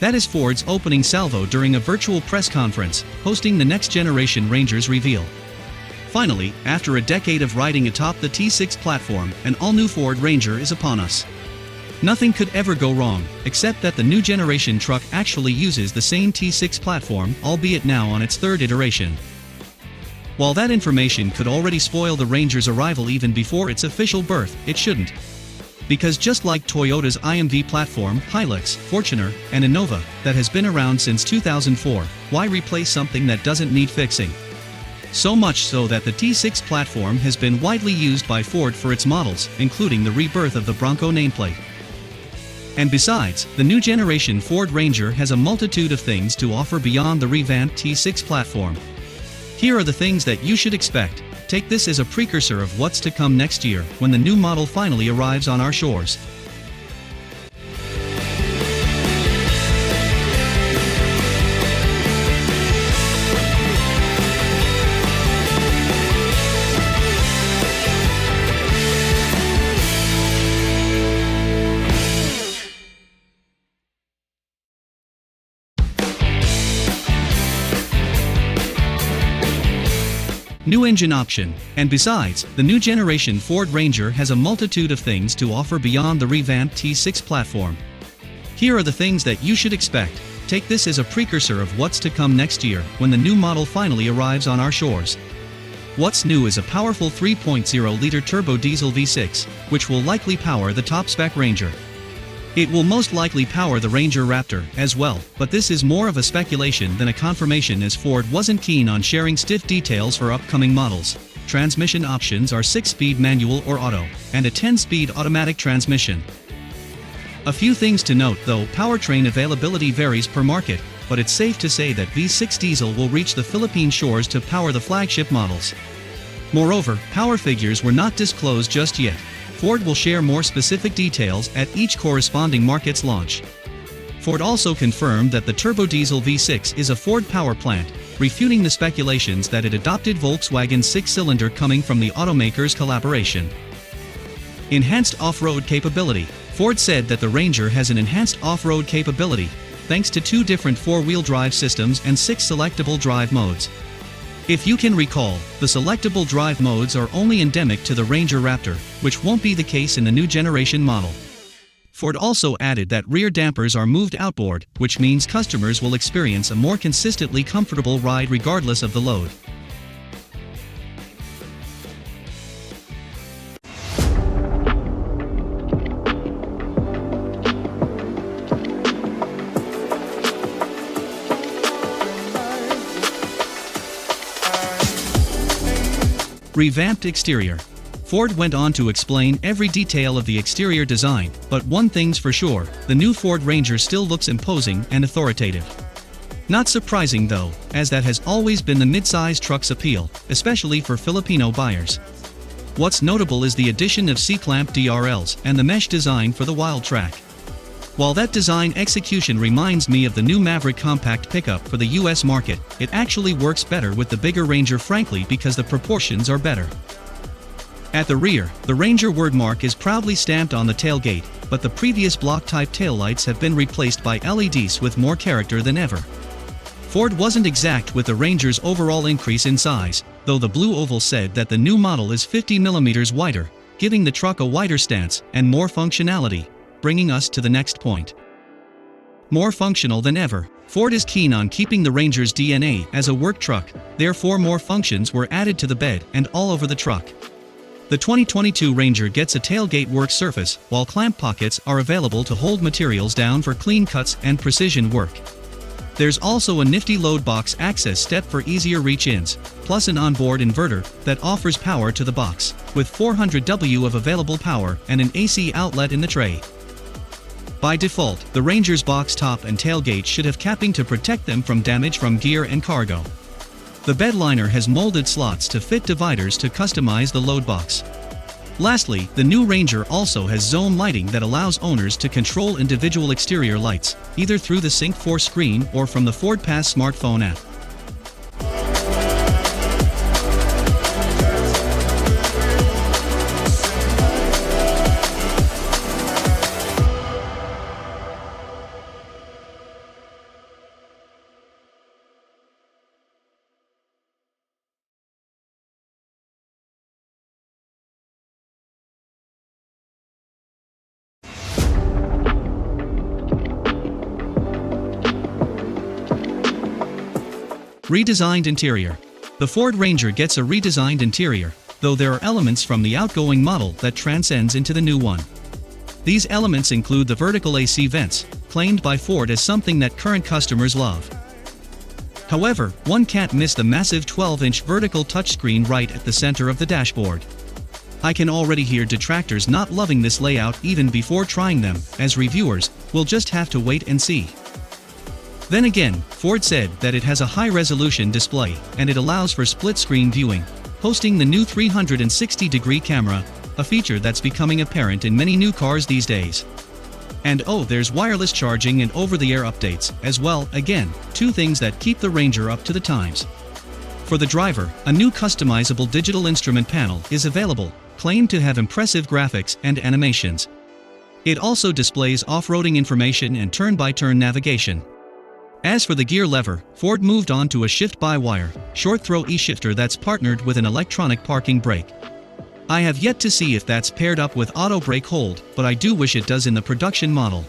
That is Ford's opening salvo during a virtual press conference, hosting the next-generation Ranger's reveal. Finally, after a decade of riding atop the T6 platform, an all-new Ford Ranger is upon us. Nothing could ever go wrong, except that the new generation truck actually uses the same T6 platform, albeit now on its third iteration. While that information could already spoil the Ranger's arrival even before its official birth, it shouldn't. Because just like Toyota's IMV platform, Hilux, Fortuner, and Innova, that has been around since 2004, why replace something that doesn't need fixing? So much so that the T6 platform has been widely used by Ford for its models, including the rebirth of the Bronco nameplate. And besides, the new generation Ford Ranger has a multitude of things to offer beyond the revamped T6 platform. Here are the things that you should expect. Take this as a precursor of what's to come next year, when the new model finally arrives on our shores. New engine option, and besides, the new generation Ford Ranger has a multitude of things to offer beyond the revamped T6 platform. Here are the things that you should expect. Take this as a precursor of what's to come next year, when the new model finally arrives on our shores. What's new is a powerful 3.0-liter turbo diesel V6, which will likely power the top-spec Ranger. It will most likely power the Ranger Raptor as well, but this is more of a speculation than a confirmation, as Ford wasn't keen on sharing stiff details for upcoming models. Transmission options are 6-speed manual or auto, and a 10-speed automatic transmission. A few things to note though: powertrain availability varies per market, but it's safe to say that V6 diesel will reach the Philippine shores to power the flagship models. Moreover, power figures were not disclosed just yet. Ford will share more specific details at each corresponding market's launch. Ford also confirmed that the turbo diesel V6 is a Ford power plant, refuting the speculations that it adopted Volkswagen's 6-cylinder coming from the automaker's collaboration. Enhanced off-road capability. Ford said that the Ranger has an enhanced off-road capability, thanks to 2 different 4-wheel drive systems and 6 selectable drive modes. If you can recall, the selectable drive modes are only endemic to the Ranger Raptor, which won't be the case in the new generation model. Ford also added that rear dampers are moved outboard, which means customers will experience a more consistently comfortable ride regardless of the load. Revamped exterior. Ford went on to explain every detail of the exterior design, but one thing's for sure: the new Ford Ranger still looks imposing and authoritative. Not surprising though, as that has always been the mid-size truck's appeal, especially for Filipino buyers. What's notable is the addition of C-clamp DRLs and the mesh design for the Wild Track. While that design execution reminds me of the new Maverick compact pickup for the US market, it actually works better with the bigger Ranger, frankly, because the proportions are better. At the rear, the Ranger wordmark is proudly stamped on the tailgate, but the previous block-type taillights have been replaced by LEDs with more character than ever. Ford wasn't exact with the Ranger's overall increase in size, though the Blue Oval said that the new model is 50 mm wider, giving the truck a wider stance and more functionality. Bringing us to the next point. More functional than ever. Ford is keen on keeping the Ranger's DNA as a work truck, therefore more functions were added to the bed and all over the truck. The 2022 Ranger gets a tailgate work surface, while clamp pockets are available to hold materials down for clean cuts and precision work. There's also a nifty load box access step for easier reach-ins, plus an onboard inverter that offers power to the box, with 400 W of available power and an AC outlet in the tray. By default, the Ranger's box top and tailgate should have capping to protect them from damage from gear and cargo. The bed liner has molded slots to fit dividers to customize the load box. Lastly, the new Ranger also has zone lighting that allows owners to control individual exterior lights, either through the Sync 4 screen or from the Ford Pass smartphone app. Redesigned Interior. The Ford Ranger gets a redesigned interior, though there are elements from the outgoing model that transcends into the new one. These elements include the vertical AC vents, claimed by Ford as something that current customers love. However, one can't miss the massive 12-inch vertical touchscreen right at the center of the dashboard. I can already hear detractors not loving this layout even before trying them, as reviewers will just have to wait and see. Then again, Ford said that it has a high-resolution display, and it allows for split-screen viewing, hosting the new 360-degree camera, a feature that's becoming apparent in many new cars these days. And oh, there's wireless charging and over-the-air updates, as well, again, two things that keep the Ranger up to the times. For the driver, a new customizable digital instrument panel is available, claimed to have impressive graphics and animations. It also displays off-roading information and turn-by-turn navigation. As for the gear lever, Ford moved on to a shift-by-wire, short-throw e-shifter that's partnered with an electronic parking brake. I have yet to see if that's paired up with auto brake hold, but I do wish it does in the production model.